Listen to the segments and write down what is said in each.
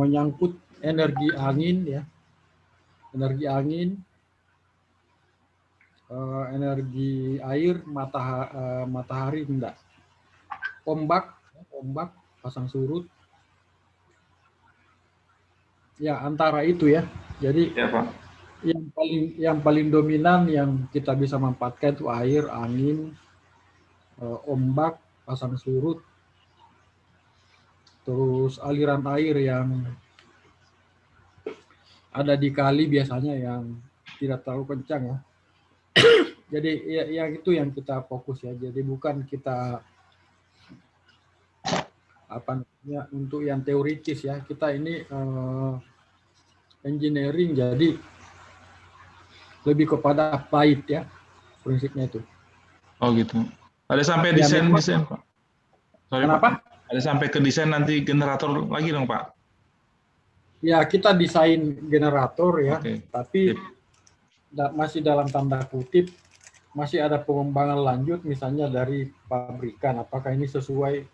menyangkut energi angin ya, energi angin, energi air, matahari enggak, ombak, pasang surut, ya antara itu ya. Jadi Ya, Pak. yang paling dominan yang kita bisa manfaatkan itu air, angin, ombak, pasang surut, terus aliran air yang ada di kali biasanya yang tidak terlalu kencang ya. Jadi ya itu yang kita fokus ya. Jadi bukan kita untuk yang teoritis ya. Kita ini engineering, jadi lebih kepada applied ya prinsipnya itu. Oh gitu. Ada sampai Ya, desain memang, Pak. Sorry kenapa? Pak. Ada sampai ke desain nanti generator lagi dong Pak. Ya kita desain generator ya, Oke. tapi masih dalam tanda kutip masih ada pengembangan lanjut misalnya dari pabrikan, apakah ini sesuai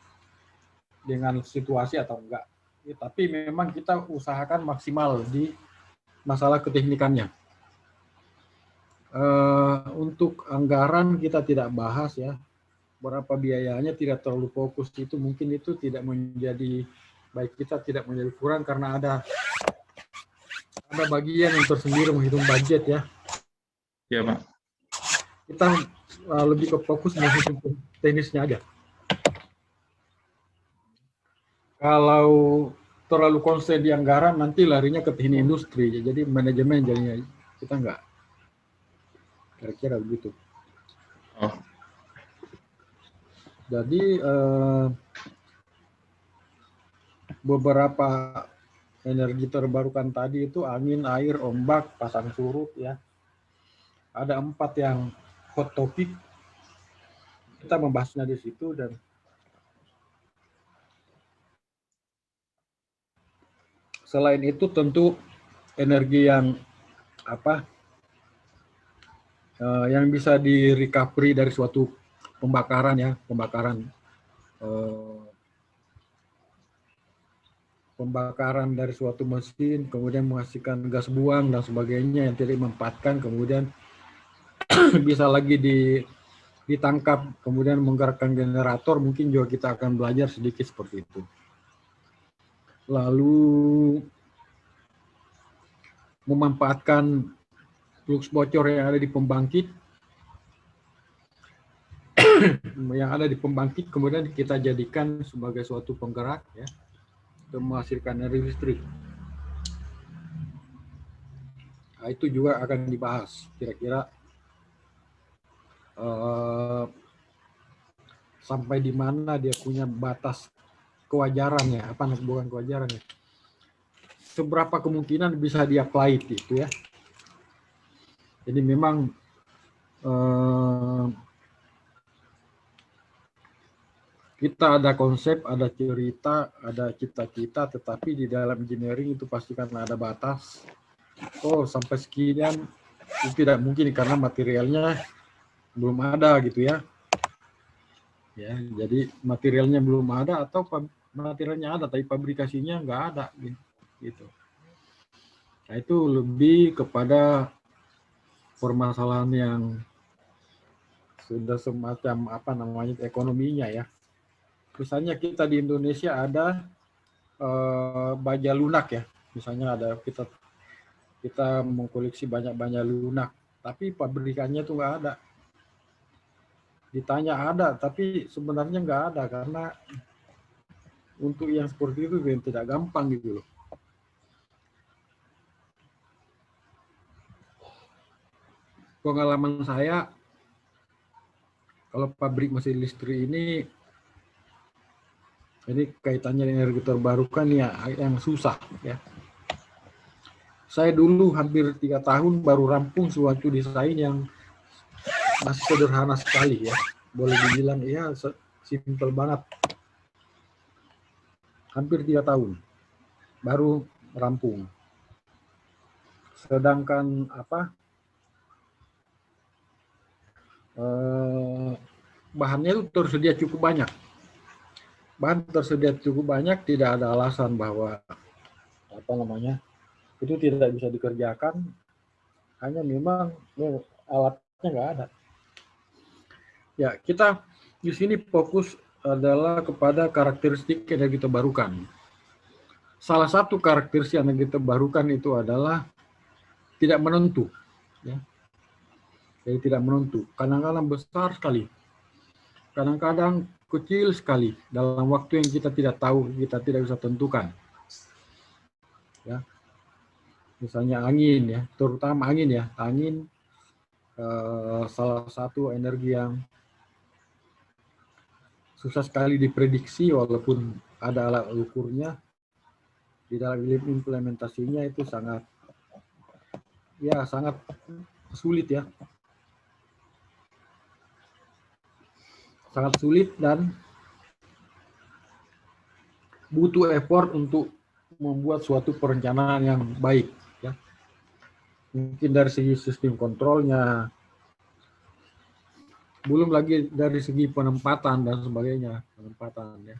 dengan situasi atau enggak. Ya, tapi memang kita usahakan maksimal di masalah keteknikannya. Untuk anggaran kita tidak bahas ya, berapa biayanya tidak terlalu fokus, itu mungkin itu tidak menjadi baik, kita tidak menjadi kurang karena ada bagian yang tersendiri menghitung budget ya. Iya Pak. Kita lebih ke fokus menghitung teknisnya aja. Kalau terlalu konsen di anggaran nanti larinya ke teknik industri, jadi manajemen jadinya kita enggak. Kira-kira begitu. Oh. Jadi beberapa energi terbarukan tadi itu angin, air, ombak, pasang surut ya. Ada 4 yang hot topic. Kita membahasnya di situ, dan selain itu tentu energi yang yang bisa di recovery dari suatu pembakaran ya, pembakaran dari suatu mesin, kemudian menghasilkan gas buang dan sebagainya yang tidak dimanfaatkan, kemudian bisa lagi ditangkap, kemudian menggerakkan generator, mungkin juga kita akan belajar sedikit seperti itu. Lalu memanfaatkan flux bocor yang ada di pembangkit, kemudian kita jadikan sebagai suatu penggerak ya, untuk menghasilkan energi listrik. Nah, itu juga akan dibahas kira-kira sampai di mana dia punya batas kewajaran ya, bukan kewajaran ya, seberapa kemungkinan bisa di-apply itu ya. Jadi memang kita ada konsep, ada cerita, ada cita-cita, tetapi di dalam engineering itu pasti kan ada batas. Oh, sampai sekian itu tidak mungkin karena materialnya belum ada gitu ya. Ya, jadi materialnya belum ada atau materialnya ada tapi pabrikasinya nggak ada gitu. Nah, itu lebih kepada permasalahan yang sudah semacam ekonominya ya. Misalnya kita di Indonesia ada baja lunak ya. Misalnya ada kita mengkoleksi banyak lunak, tapi pabrikannya tuh nggak ada. Ditanya ada, tapi sebenarnya nggak ada karena untuk yang seperti itu tidak gampang gitu loh. Pengalaman saya, kalau pabrik mesin listrik ini kaitannya dengan energi terbarukan ya yang susah ya. Saya dulu hampir 3 tahun baru rampung suatu desain yang masih sederhana sekali ya. Boleh dibilang ya simpel banget. Hampir 3 tahun baru rampung. Sedangkan bahannya itu tersedia cukup banyak. Bahan tersedia cukup banyak, tidak ada alasan bahwa apa namanya, itu tidak bisa dikerjakan, hanya memang alatnya nggak ada. Ya, kita di sini fokus adalah kepada karakteristik energi terbarukan. Salah satu karakteristik energi terbarukan itu adalah tidak menentu. Ya. Jadi tidak menentu. Kadang-kadang besar sekali. Kadang-kadang kecil sekali dalam waktu yang kita tidak tahu, kita tidak bisa tentukan. Ya. Misalnya angin ya, terutama angin ya. Angin salah satu energi yang susah sekali diprediksi walaupun ada alat ukurnya. Di dalam implementasinya itu sangat sulit ya. Sangat sulit dan butuh effort untuk membuat suatu perencanaan yang baik ya. Mungkin dari segi sistem kontrolnya, belum lagi dari segi penempatan dan sebagainya, penempatan ya.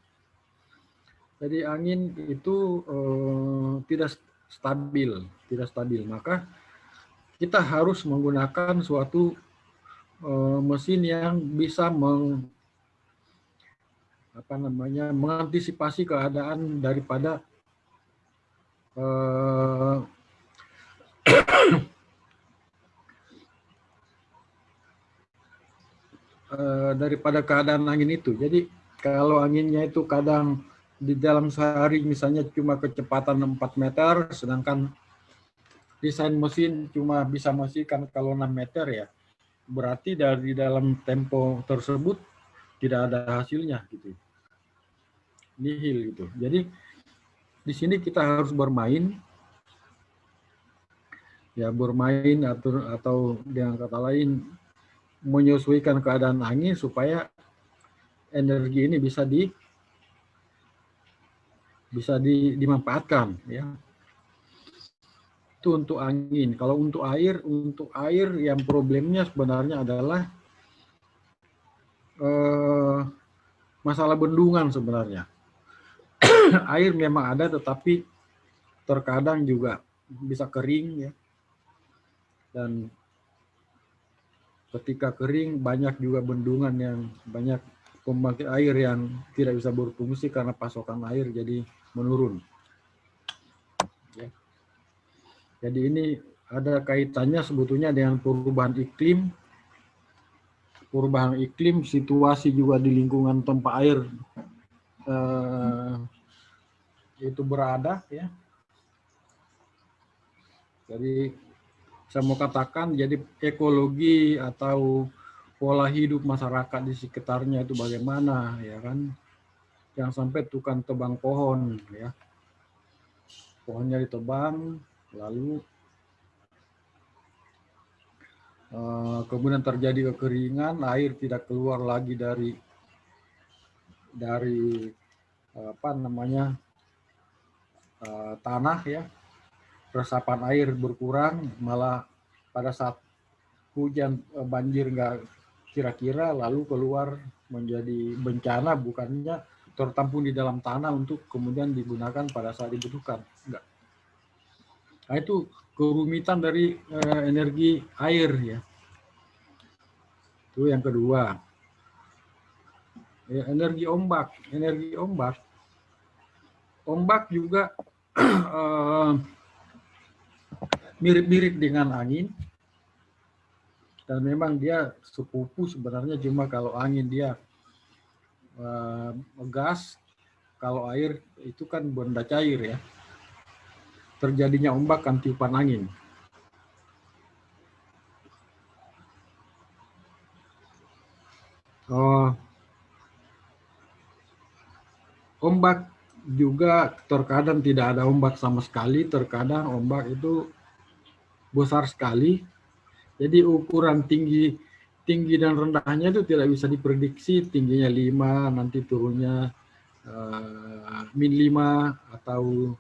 Jadi angin itu tidak stabil, maka kita harus menggunakan suatu mesin yang bisa mengantisipasi keadaan daripada daripada keadaan angin itu. Jadi kalau anginnya itu kadang di dalam sehari misalnya cuma kecepatan 4 meter, sedangkan desain mesin cuma bisa menghasilkan kalau 6 meter ya, berarti dari dalam tempo tersebut tidak ada hasilnya gitu. Nihil gitu. Jadi di sini kita harus bermain atau dengan kata lain menyesuaikan keadaan angin supaya energi ini bisa dimanfaatkan ya. Itu untuk angin. Kalau untuk air yang problemnya sebenarnya adalah masalah bendungan sebenarnya. Air memang ada tetapi terkadang juga bisa kering ya. Dan ketika kering banyak juga bendungan yang banyak pembangkit air yang tidak bisa berfungsi karena pasokan air jadi menurun. Ya. Jadi ini ada kaitannya sebetulnya dengan perubahan iklim. Perubahan iklim, situasi juga di lingkungan tempat air itu berada ya. Jadi saya mau katakan jadi ekologi atau pola hidup masyarakat di sekitarnya itu bagaimana ya kan. Jangan sampai tukang tebang pohon ya. Pohonnya ditebang lalu kemudian terjadi kekeringan, air tidak keluar lagi dari tanah ya, resapan air berkurang, malah pada saat hujan banjir nggak kira-kira, lalu keluar menjadi bencana, bukannya tertampung di dalam tanah untuk kemudian digunakan pada saat dibutuhkan. Enggak. Nah, itu kerumitan dari energi air ya. Itu yang kedua. Ya, energi ombak. Ombak juga mirip-mirip dengan angin. Dan memang dia sepupu sebenarnya, cuma kalau angin dia gas, kalau air itu kan benda cair ya. Terjadinya ombak kan tiupan angin. Ombak juga terkadang tidak ada ombak sama sekali, terkadang ombak itu besar sekali. Jadi ukuran tinggi dan rendahnya itu tidak bisa diprediksi, tingginya 5, nanti turunnya min 5 atau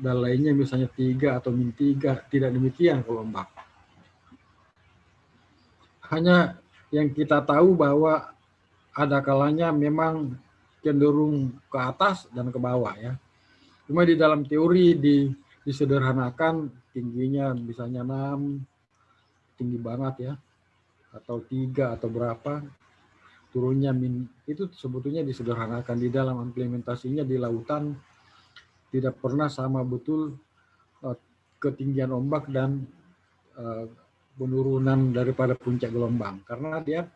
dan lainnya misalnya 3 atau min 3, tidak demikian kalau ombak. Hanya yang kita tahu bahwa ada kalanya memang cenderung ke atas dan ke bawah ya. Cuma di dalam teori disederhanakan tingginya misalnya 6, tinggi banget ya, atau 3 atau berapa, turunnya itu sebetulnya disederhanakan. Di dalam implementasinya di lautan tidak pernah sama betul ketinggian ombak dan penurunan daripada puncak gelombang, karena dia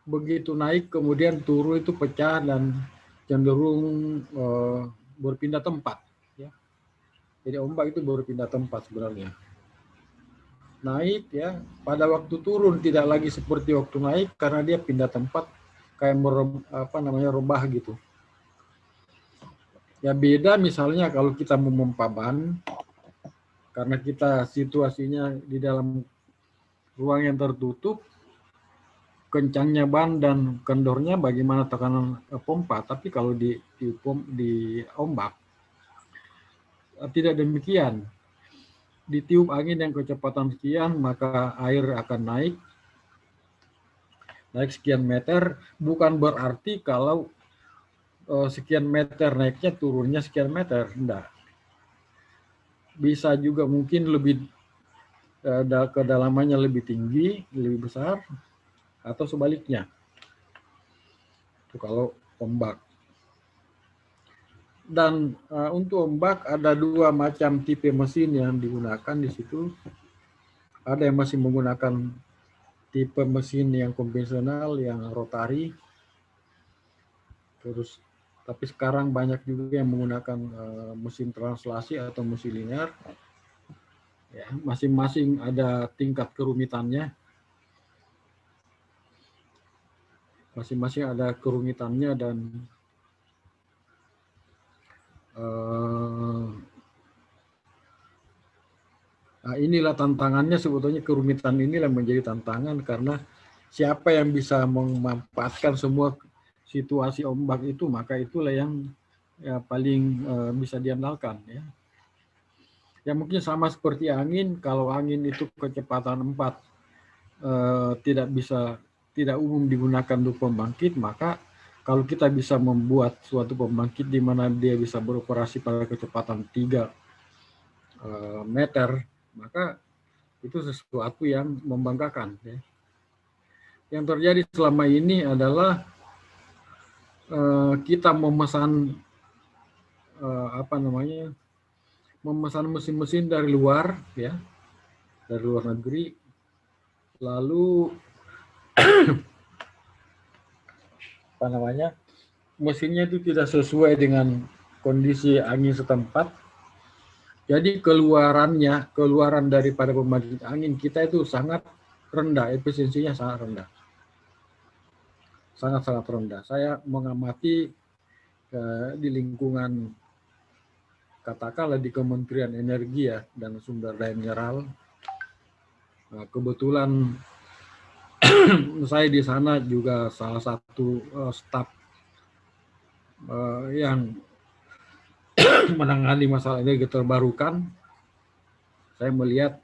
begitu naik kemudian turun itu pecah dan cenderung berpindah tempat ya. Jadi ombak itu berpindah tempat sebenarnya. Naik ya, pada waktu turun tidak lagi seperti waktu naik karena dia pindah tempat, kayak rebah gitu. Ya beda misalnya kalau kita memompa ban, karena kita situasinya di dalam ruang yang tertutup, kencangnya ban dan kendornya bagaimana tekanan pompa. Tapi kalau di ombak tidak demikian. Ditiup angin yang kecepatan sekian, maka air akan naik sekian meter. Bukan berarti kalau sekian meter naiknya turunnya sekian meter, enggak. Bisa juga mungkin lebih kedalamannya lebih tinggi, lebih besar, atau sebaliknya. Itu kalau ombak. Dan untuk ombak ada 2 macam tipe mesin yang digunakan di situ. Ada yang masih menggunakan tipe mesin yang konvensional, yang rotari. Terus, tapi sekarang banyak juga yang menggunakan mesin translasi atau mesin linear. Ya, masing-masing ada tingkat kerumitannya. Masing-masing ada kerumitannya dan nah inilah tantangannya sebetulnya, kerumitan inilah menjadi tantangan karena siapa yang bisa memanfaatkan semua situasi ombak itu, maka itulah yang paling bisa diandalkan ya. Ya mungkin sama seperti angin, kalau angin itu kecepatan 4 tidak umum digunakan untuk pembangkit, maka kalau kita bisa membuat suatu pembangkit di mana dia bisa beroperasi pada kecepatan 3 meter, maka itu sesuatu yang membanggakan. Ya. Yang terjadi selama ini adalah kita memesan memesan mesin-mesin dari luar, ya, dari luar negeri, lalu mesinnya itu tidak sesuai dengan kondisi angin setempat. Jadi keluaran daripada pembangkit angin kita itu sangat rendah, efisiensinya sangat rendah. Sangat-sangat rendah. Saya mengamati di lingkungan, katakanlah di Kementerian Energi ya, dan Sumber Daya Mineral. Kebetulan saya di sana juga salah satu staf yang menangani masalah energi terbarukan. Saya melihat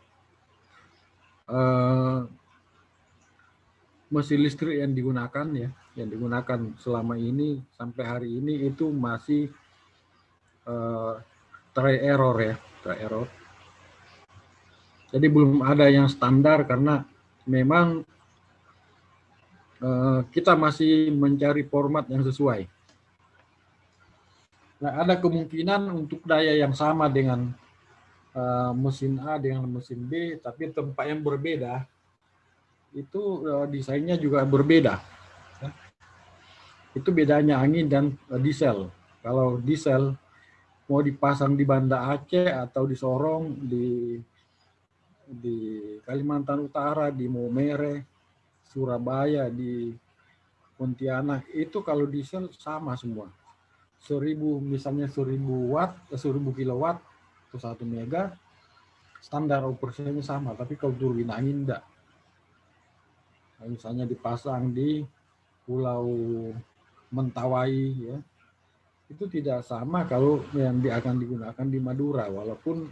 mesin listrik yang digunakan selama ini sampai hari ini itu masih try error. Jadi belum ada yang standar karena memang kita masih mencari format yang sesuai. Nah, ada kemungkinan untuk daya yang sama dengan mesin A dengan mesin B, tapi tempat yang berbeda, itu desainnya juga berbeda. Itu bedanya angin dan diesel. Kalau diesel mau dipasang di Banda Aceh atau di Sorong, di Kalimantan Utara, di Maumere, Surabaya, di Pontianak, itu kalau diesel sama semua. 1000 watt, 1000 kilowatt atau 1 mega, standar operasinya sama, tapi kalau turbin angin enggak. Nah, misalnya dipasang di Pulau Mentawai ya, itu tidak sama kalau yang akan digunakan di Madura, walaupun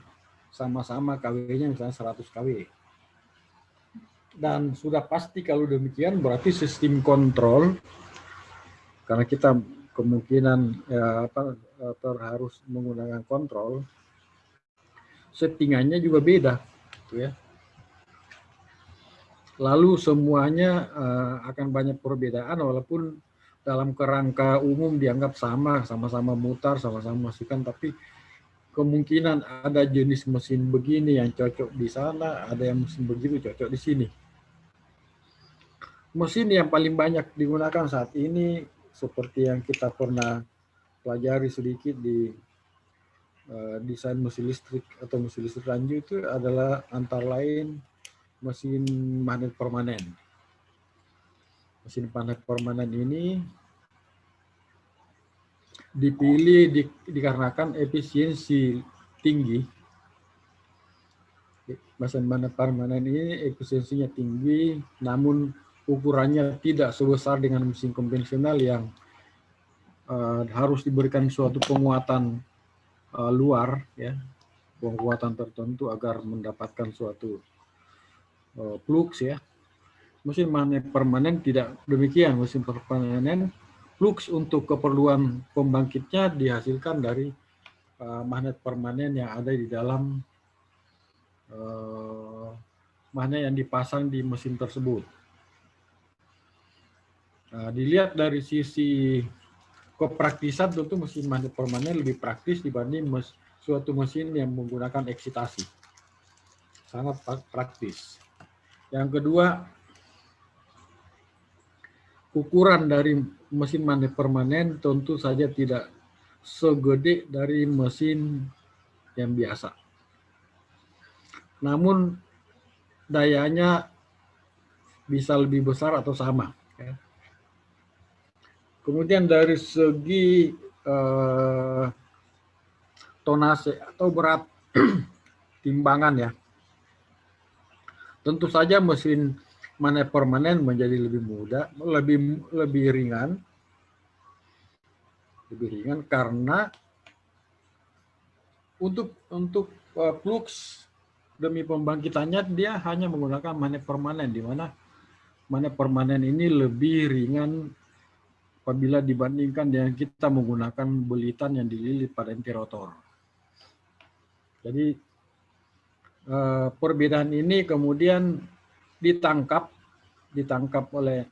sama-sama KW-nya misalnya 100 kW. Dan sudah pasti kalau demikian berarti sistem kontrol, karena kita kemungkinan harus menggunakan kontrol, settingannya juga beda, gitu ya. Lalu semuanya akan banyak perbedaan walaupun dalam kerangka umum dianggap sama-sama mutar, sama-sama masukan, tapi kemungkinan ada jenis mesin begini yang cocok di sana, ada yang mesin begitu cocok di sini. Mesin yang paling banyak digunakan saat ini seperti yang kita pernah pelajari sedikit di desain mesin listrik atau mesin listrik lanjut itu adalah antara lain mesin magnet permanen. Mesin magnet permanen ini dipilih dikarenakan efisiensi tinggi. Mesin magnet permanen ini efisiensinya tinggi, namun ukurannya tidak sebesar dengan mesin konvensional yang harus diberikan suatu penguatan luar, ya, penguatan tertentu agar mendapatkan suatu flux, ya. Mesin magnet permanen tidak demikian. Mesin permanen flux untuk keperluan pembangkitnya dihasilkan dari magnet permanen yang ada di dalam magnet yang dipasang di mesin tersebut. Nah, dilihat dari sisi kepraktisan, tentu mesin magnet permanen lebih praktis dibanding suatu mesin yang menggunakan eksitasi. Sangat praktis. Yang kedua, ukuran dari mesin magnet permanen tentu saja tidak segede dari mesin yang biasa. Namun dayanya bisa lebih besar atau sama. Kemudian dari segi tonase atau berat timbangan, ya, tentu saja mesin magnet permanen menjadi lebih mudah, lebih ringan karena untuk flux demi pembangkitannya dia hanya menggunakan magnet permanen, di mana magnet permanen ini lebih ringan apabila dibandingkan dengan kita menggunakan belitan yang dililit pada inti rotor. Jadi perbedaan ini kemudian ditangkap oleh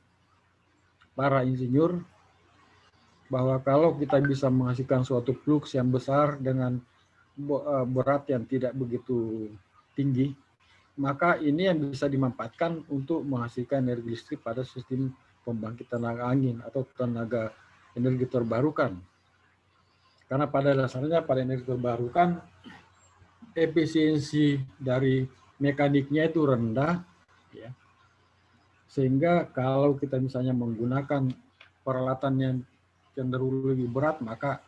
para insinyur bahwa kalau kita bisa menghasilkan suatu flux yang besar dengan berat yang tidak begitu tinggi, maka ini yang bisa dimanfaatkan untuk menghasilkan energi listrik pada sistem pembangkit tenaga angin atau tenaga energi terbarukan. Karena pada dasarnya pada energi terbarukan efisiensi dari mekaniknya itu rendah, ya. Sehingga kalau kita misalnya menggunakan peralatan yang cenderung lebih berat, maka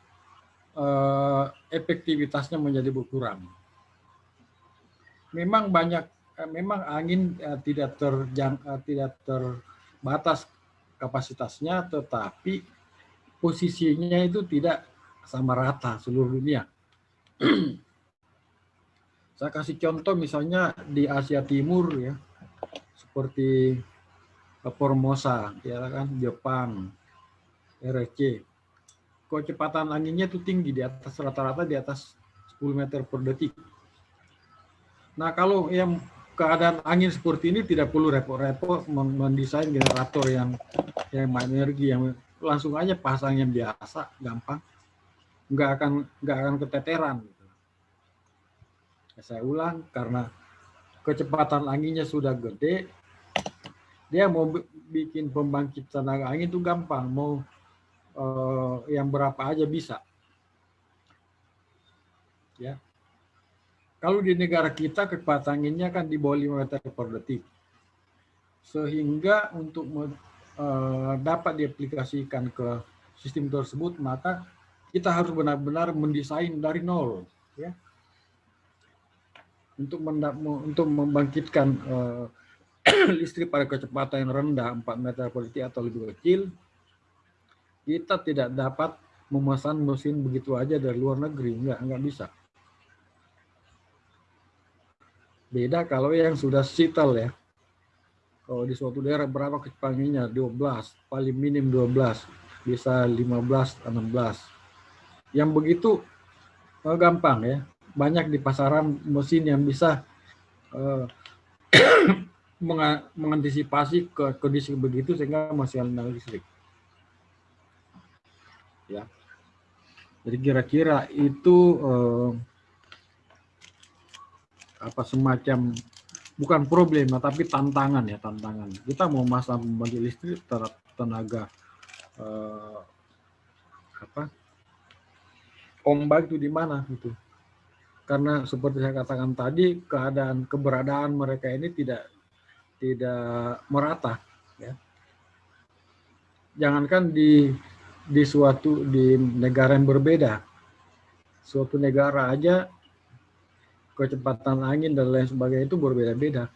efektivitasnya menjadi berkurang. Memang angin tidak terbatas kapasitasnya, tetapi posisinya itu tidak sama rata seluruh dunia. Saya kasih contoh misalnya di Asia Timur, ya, seperti Formosa, ya kan, Jepang, RRC. Kecepatan anginnya itu tinggi, di atas rata-rata di atas 10 meter per detik. Nah, kalau yang keadaan angin seperti ini tidak perlu repot-repot mendesain generator yang energi, yang langsung aja pasang yang biasa, gampang, nggak akan keteteran. Saya ulang, karena kecepatan anginnya sudah gede, dia mau bikin pembangkit tenaga angin itu gampang, mau yang berapa aja bisa. Ya. Kalau di negara kita kecepatan anginnya kan di bawah 5 meter per detik. Sehingga untuk dapat diaplikasikan ke sistem tersebut, maka kita harus benar-benar mendesain dari nol, ya. Untuk membangkitkan listrik pada kecepatan yang rendah 4 meter per detik atau lebih kecil, kita tidak dapat memesan mesin begitu aja dari luar negeri, nggak bisa. Beda kalau yang sudah settle, ya. Kalau di suatu daerah berapa kecepatannya? 12, paling minim 12. bisa 15, 16. Yang begitu gampang ya. Banyak di pasaran mesin yang bisa mengantisipasi kondisi begitu sehingga menghasilkan listrik. Ya. Jadi kira-kira itu semacam bukan problem tapi tantangan ya, tantangan. Kita mau masang pembangkit listrik tenaga ombak itu di mana gitu. Karena seperti saya katakan tadi, keberadaan mereka ini tidak merata ya. Jangankan di negara yang berbeda, suatu negara aja kecepatan angin dan lain sebagainya itu berbeda-beda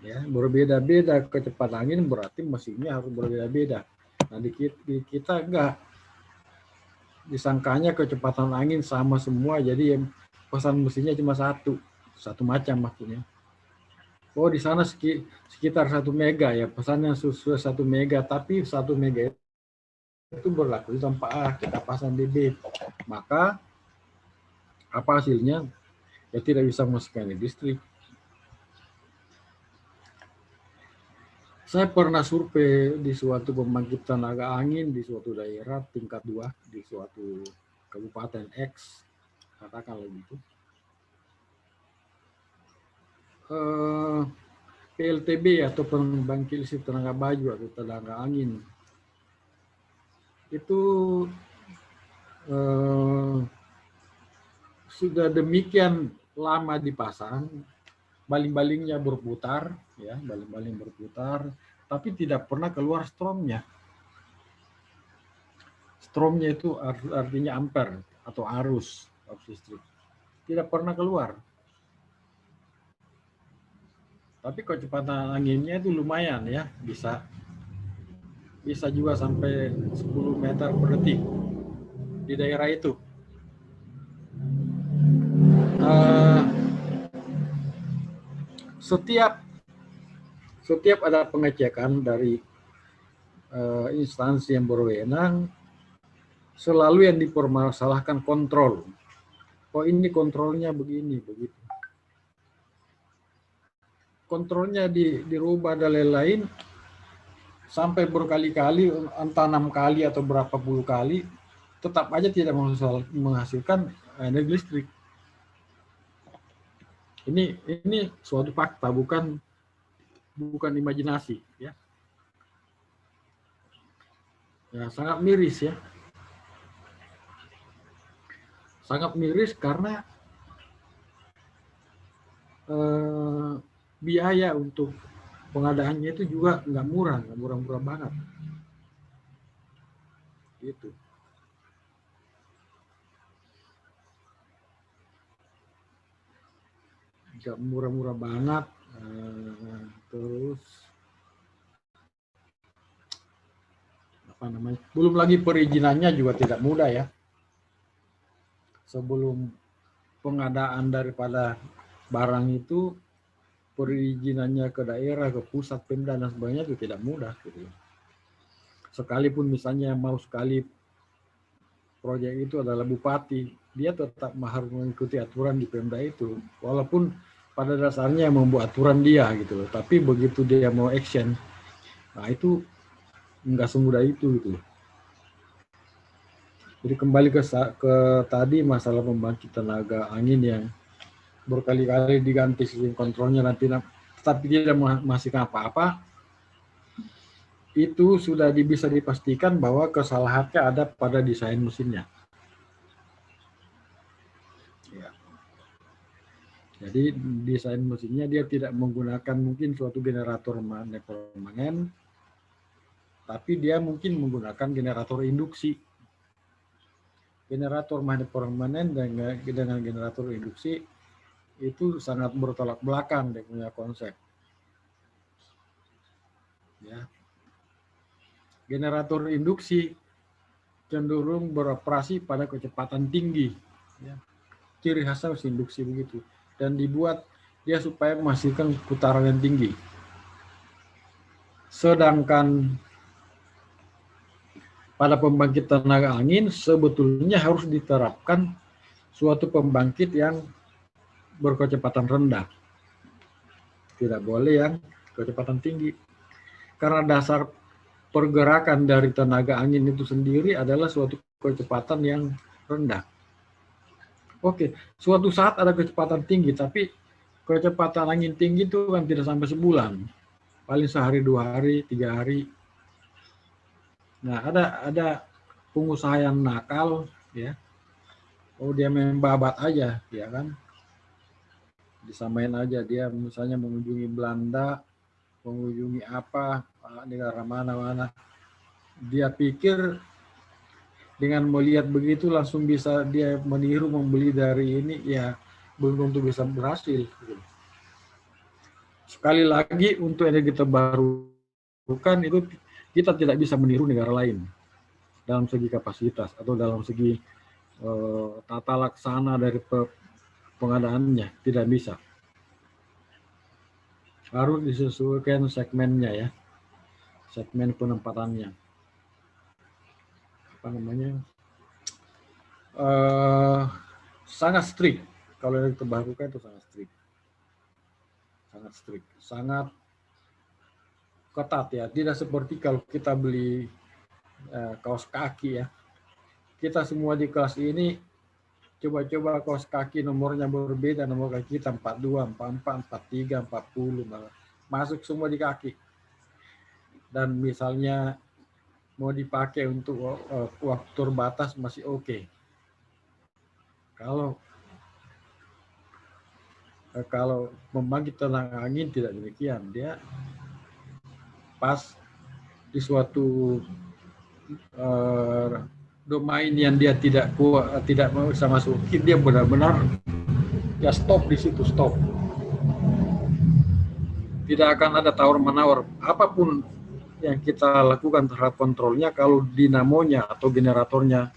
ya, berbeda-beda kecepatan angin berarti mesinnya harus berbeda-beda. Nah di kita enggak, disangkanya kecepatan angin sama semua, jadi pesan mesinnya cuma satu macam maksudnya. Oh di sana sekitar 1 mega ya, pesannya sesuai 1 mega, tapi 1 mega itu berlaku tanpa A, kita pasang di B, maka apa hasilnya? Ya tidak bisa menghasilkan listrik. Saya pernah survei di suatu pembangkit tenaga angin di suatu daerah tingkat 2 di suatu kabupaten X, katakanlah gitu. PLTB atau pembangkit listrik tenaga baju atau tenaga angin itu sudah demikian lama dipasang, baling-balingnya berputar ya, baling-baling berputar, tapi tidak pernah keluar stromnya. Stromnya itu artinya ampere atau arus listrik, tidak pernah keluar. Tapi kecepatan anginnya itu lumayan ya, bisa juga sampai 10 meter per detik di daerah itu. Setiap ada pengecekan dari instansi yang berwenang, selalu yang dipermasalahkan kontrol. Oh ini kontrolnya begini, begitu. Kontrolnya dirubah dan lain-lain, sampai berkali-kali, entah 6 kali atau berapa puluh kali, tetap aja tidak menghasilkan energi listrik. Ini suatu fakta, bukan imajinasi ya. Ya sangat miris ya. Sangat miris karena biaya untuk pengadaannya itu juga nggak murah banget. Gitu. Nggak murah banget. Terus belum lagi perizinannya juga tidak mudah ya. Sebelum pengadaan daripada barang itu, perizinannya ke daerah, ke pusat, Pemda dan sebagainya itu tidak mudah gitu. Sekalipun misalnya mau sekali proyek itu adalah bupati, dia tetap harus mengikuti aturan di Pemda itu, walaupun pada dasarnya membuat aturan dia gitu. Tapi begitu dia mau action, nah itu nggak semudah itu gitu. Jadi kembali ke tadi masalah pembangkit tenaga angin yang berkali-kali diganti sistem kontrolnya nanti, tetapi tidak menghasilkan apa-apa, itu sudah bisa dipastikan bahwa kesalahannya ada pada desain mesinnya. Ya. Jadi desain mesinnya dia tidak menggunakan mungkin suatu generator permanen, tapi dia mungkin menggunakan generator induksi. Generator magnet permanen dengan generator induksi itu sangat bertolak belakang dia punya konsep. Ya. Generator induksi cenderung beroperasi pada kecepatan tinggi. Ya. Ciri khasnya induksi begitu. Dan dibuat dia supaya menghasilkan putaran yang tinggi. Sedangkan pada pembangkit tenaga angin sebetulnya harus diterapkan suatu pembangkit yang berkecepatan rendah. Tidak boleh yang kecepatan tinggi. Karena dasar pergerakan dari tenaga angin itu sendiri adalah suatu kecepatan yang rendah. Oke, suatu saat ada kecepatan tinggi, tapi kecepatan angin tinggi itu kan tidak sampai sebulan. Paling sehari, 2 hari, 3 hari. Nah, ada pengusaha yang nakal, ya. Oh, dia main babat aja, ya kan? Disamain aja dia misalnya mengunjungi Belanda, mengunjungi apa, negara mana-mana. Dia pikir dengan melihat begitu langsung bisa dia meniru membeli dari ini, ya belum tentu bisa berhasil. Sekali lagi untuk energi terbarukan itu kita tidak bisa meniru negara lain dalam segi kapasitas atau dalam segi tata laksana dari pengadaannya, tidak bisa. Harus disesuaikan segmennya, ya, segmen penempatannya. Apa namanya? Sangat strict. Kalau energi terbarukan itu sangat strict. Sangat strict, sangat ketat, ya. Tidak seperti kalau kita beli kaos kaki, ya. Kita semua di kelas ini coba-coba kaos kaki nomornya berbeda, nomor kaki kita 42, 44, 43, 40, masuk semua di kaki. Dan misalnya mau dipakai untuk waktu terbatas masih oke. Kalau membangkit tenaga angin tidak demikian, dia pas di suatu domain yang dia tidak bisa masukin, dia benar-benar ya stop di situ, stop. Tidak akan ada tawar-menawar apapun yang kita lakukan terhadap kontrolnya. Kalau dinamonya atau generatornya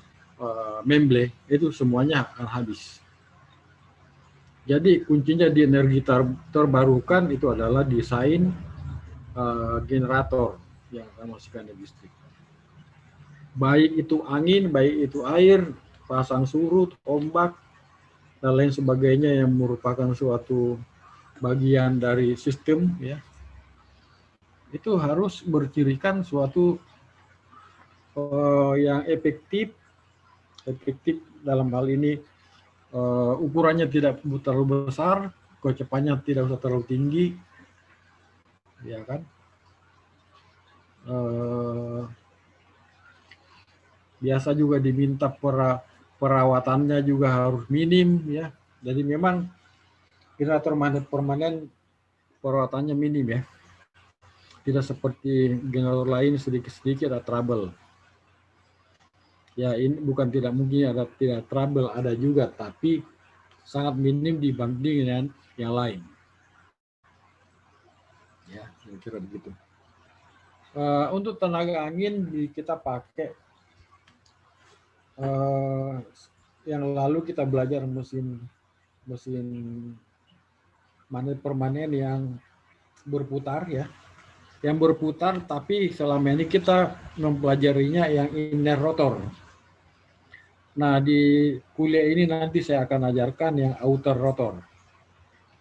memble, itu semuanya akan habis. Jadi kuncinya di energi terbarukan itu adalah desain generator yang akan menghasilkan listrik. Baik itu angin, baik itu air, pasang surut, ombak, dan lain sebagainya yang merupakan suatu bagian dari sistem, ya, itu harus bercirikan suatu yang efektif dalam hal ini ukurannya tidak terlalu besar, kecepatannya tidak usah terlalu tinggi, ya kan? Biasa juga diminta perawatannya juga harus minim, ya. Jadi memang generator magnet permanen perawatannya minim, ya. Tidak seperti generator lain sedikit-sedikit ada trouble. Ya, ini bukan tidak mungkin ada tidak trouble, ada juga, tapi sangat minim dibanding dengan yang lain. Ya, kira-kira begitu. Untuk tenaga angin kita pakai yang lalu kita belajar mesin magnet permanen yang berputar, ya, yang berputar, tapi selama ini kita mempelajarinya yang inner rotor. Nah, di kuliah ini nanti saya akan ajarkan yang outer rotor.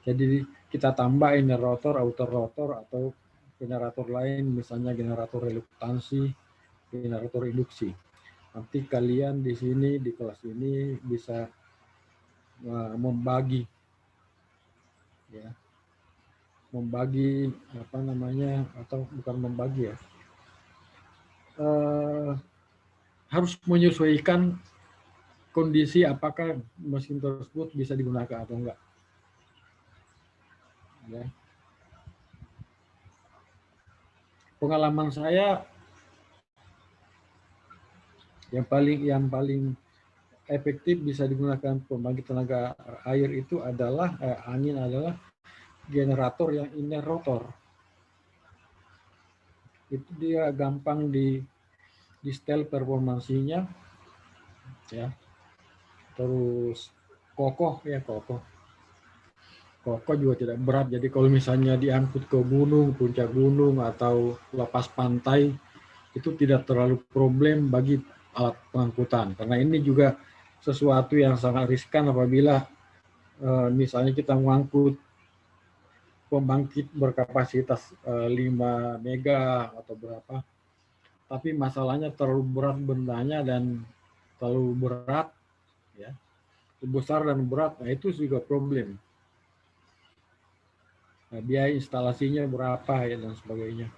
Jadi kita tambah inner rotor, outer rotor, atau generator lain, misalnya generator reluktansi, generator induksi. Nanti kalian di sini di kelas ini bisa membagi, ya, membagi apa namanya, atau bukan membagi, ya, harus menyesuaikan kondisi apakah mesin tersebut bisa digunakan atau enggak. Ya. Pengalaman saya yang paling efektif bisa digunakan pembangkit tenaga air itu adalah angin adalah generator yang inner rotor. Itu dia gampang di setel performansinya, ya. Terus kokoh, ya, kokoh juga tidak berat. Jadi kalau misalnya diangkut ke gunung, puncak gunung atau lepas pantai, itu tidak terlalu problem bagi alat pengangkutan, karena ini juga sesuatu yang sangat riskan apabila misalnya kita mengangkut pembangkit berkapasitas 5 mega atau berapa, tapi masalahnya terlalu berat bendanya dan terlalu berat, ya, besar dan berat, nah itu juga problem. Nah, biaya instalasinya berapa ya dan sebagainya.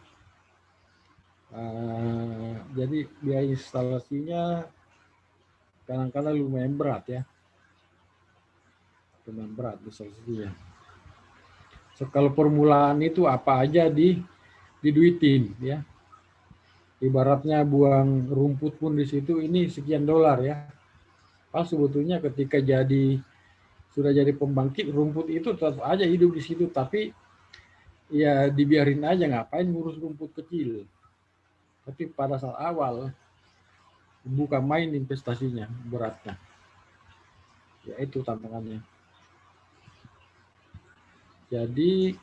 Jadi biaya instalasinya kadang-kadang lumayan berat ya, lumayan berat instalasinya. So, kalau permulaan itu apa aja diduitin ya. Ibaratnya buang rumput pun di situ ini sekian dolar ya. Pas sebetulnya ketika sudah jadi pembangkit, rumput itu tetap aja hidup di situ, tapi ya dibiarin aja, ngapain ngurus rumput kecil. Tapi pada saat awal bukan main investasinya, beratnya. Ya itu tantangannya. Jadi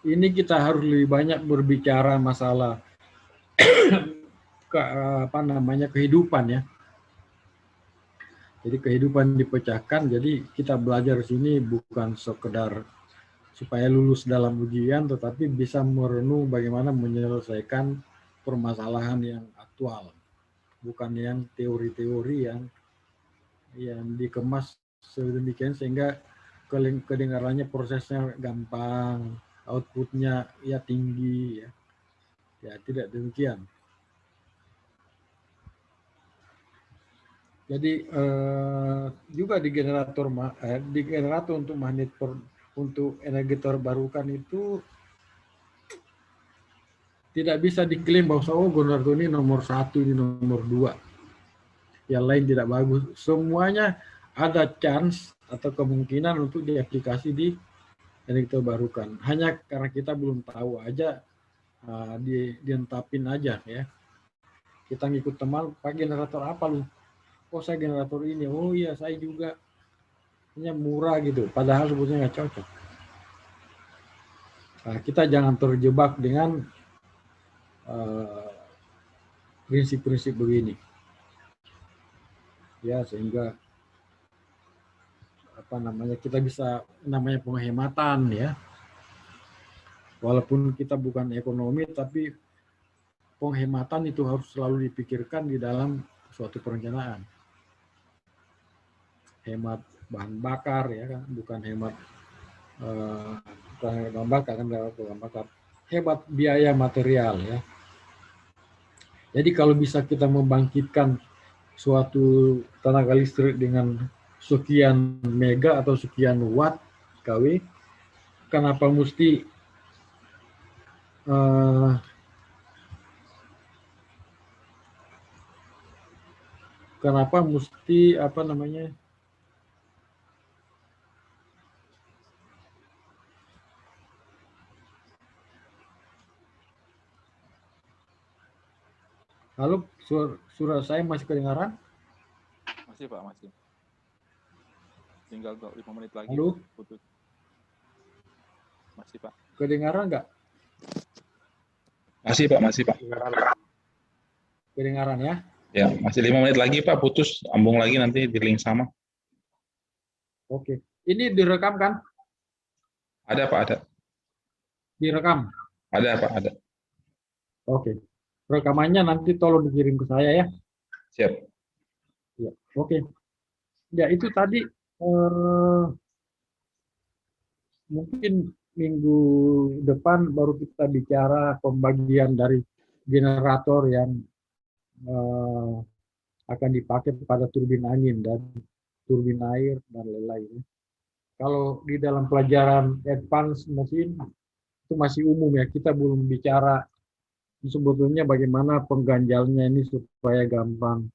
ini kita harus lebih banyak berbicara masalah kehidupan ya. Jadi kehidupan dipecahkan, jadi kita belajar sini bukan sekedar supaya lulus dalam ujian, tetapi bisa merenung bagaimana menyelesaikan permasalahan yang aktual, bukan yang teori-teori yang dikemas sedemikian sehingga kedengarannya prosesnya gampang, outputnya ya tinggi, ya tidak demikian. Jadi juga di generator untuk magnet untuk energi terbarukan itu tidak bisa diklaim bahwa generator ini nomor 1, ini nomor 2, yang lain tidak bagus. Semuanya ada chance atau kemungkinan untuk diaplikasi di energi terbarukan. Hanya karena kita belum tahu aja, dientapin aja ya. Kita ngikut teman, pakai generator apa lu? Oh saya generator ini, oh iya saya juga, hanya murah gitu, padahal sebetulnya nggak cocok. Nah, kita jangan terjebak dengan prinsip-prinsip begini, ya sehingga kita bisa namanya penghematan ya, walaupun kita bukan ekonomi, tapi penghematan itu harus selalu dipikirkan di dalam suatu perencanaan. Hemat bahan bakar ya kan, bukan hemat bahan bakar kan, bahan bakar, hemat biaya material ya. Jadi kalau bisa kita membangkitkan suatu tenaga listrik dengan sekian mega atau sekian watt kW, kenapa mesti Halo, suara saya masih kedengaran? Masih Pak, masih. Tinggal 5 menit lagi. Halo? Putus. Masih Pak. Kedengaran nggak? Masih Pak, masih Pak. Kedengaran ya? Ya, masih 5 menit lagi Pak, putus, sambung lagi nanti di link sama. Oke. Ini direkam kan? Ada Pak, ada. Direkam? Ada Pak, ada. Oke. Rekamannya nanti tolong dikirim ke saya ya. Siap. Ya, oke. Ya itu tadi mungkin minggu depan baru kita bicara pembagian dari generator yang akan dipakai pada turbin angin dan turbin air dan lain-lain. Kalau di dalam pelajaran advance mesin itu masih umum ya, kita belum bicara sebetulnya bagaimana pengganjalnya ini supaya gampang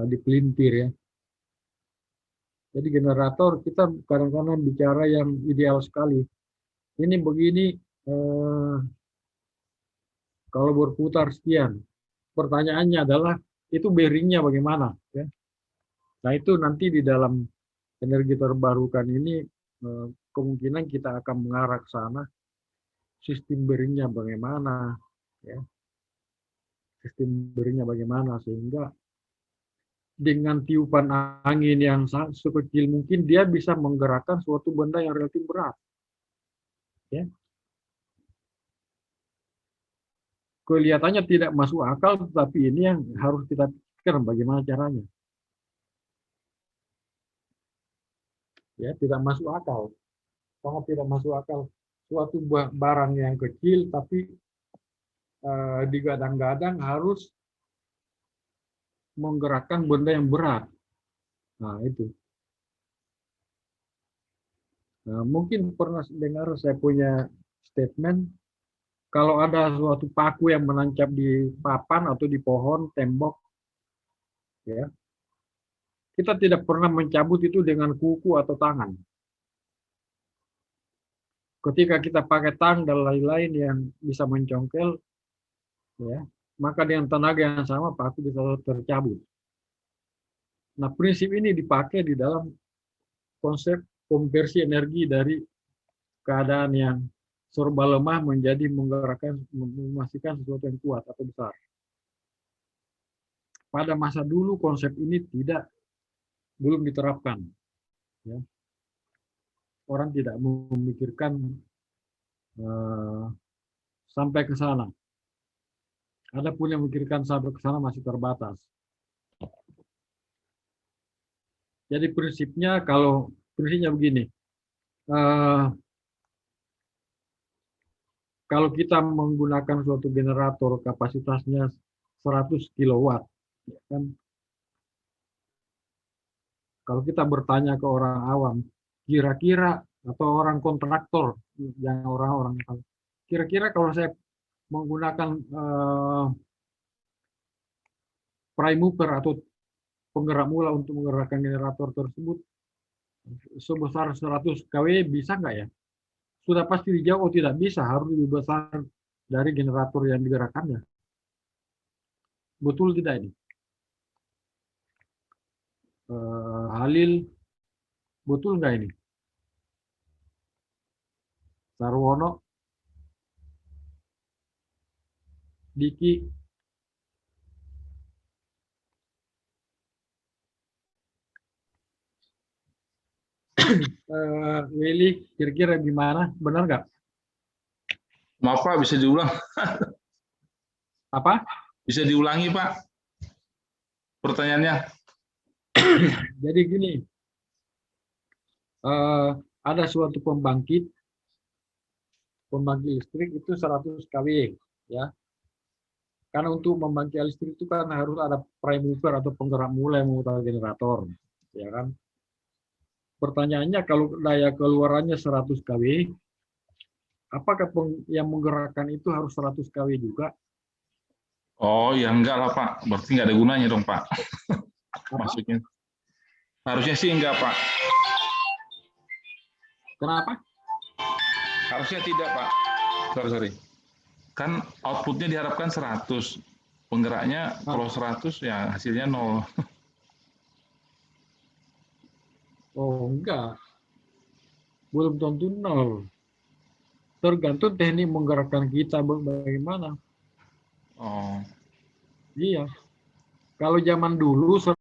dipelintir ya. Jadi generator kita kadang-kadang bicara yang ideal sekali. Ini begini, kalau berputar sekian. Pertanyaannya adalah itu bearingnya bagaimana? Ya? Nah itu nanti di dalam energi terbarukan ini kemungkinan kita akan mengarah ke sana. Sistem bearingnya bagaimana? Ya. Sistem berinya bagaimana sehingga dengan tiupan angin yang sekecil mungkin dia bisa menggerakkan suatu benda yang relatif berat. Ya. Kelihatannya tidak masuk akal, tetapi ini yang harus kita pikirkan bagaimana caranya. Ya, tidak masuk akal. Sangat tidak masuk akal. Suatu barang yang kecil tapi digadang-gadang harus menggerakkan benda yang berat. Nah, itu. Nah, mungkin pernah dengar saya punya statement, kalau ada suatu paku yang menancap di papan atau di pohon, tembok, ya, kita tidak pernah mencabut itu dengan kuku atau tangan. Ketika kita pakai tang dan lain-lain yang bisa mencongkel, ya, maka dengan tenaga yang sama paku bisa tercabut. Nah, prinsip ini dipakai di dalam konsep konversi energi dari keadaan yang serba lemah menjadi menggerakkan, memastikan sesuatu yang kuat atau besar. Pada masa dulu konsep ini belum diterapkan. Ya. Orang tidak memikirkan sampai ke sana. Adapun yang memikirkan sampai ke sana masih terbatas. Jadi prinsipnya begini, kalau kita menggunakan suatu generator kapasitasnya 100 kilowatt, ya kan? Kalau kita bertanya ke orang awam, kira-kira atau orang kontraktor, yang orang-orang kira-kira kalau saya menggunakan prime mover atau penggerak mula untuk menggerakkan generator tersebut sebesar 100 kW bisa nggak ya? Sudah pasti dijawab tidak bisa, harus lebih besar dari generator yang digerakkannya. Betul tidak ini? Halil, betul nggak ini? Sarwono, Diki, Willy, kira-kira gimana? Benar nggak? Maaf Pak, bisa diulang? Apa? Bisa diulangi Pak pertanyaannya? Jadi gini, ada suatu pembangkit listrik itu 100 kW, ya. Karena untuk membangkit listrik itu kan harus ada prime mover atau penggerak mula yang memutar generator, ya kan. Pertanyaannya kalau daya keluarannya 100 kW, apakah yang menggerakkan itu harus 100 kW juga? Oh ya enggak lah Pak, berarti nggak ada gunanya dong Pak. Maksudnya harusnya sih enggak Pak. Kenapa? Harusnya tidak Pak. Sorry. Kan outputnya diharapkan 100. Penggeraknya kalau 100 ya hasilnya 0. Oh enggak, belum tentu 0. Tergantung teknik menggerakkan kita bagaimana. Oh. Iya. Kalau zaman dulu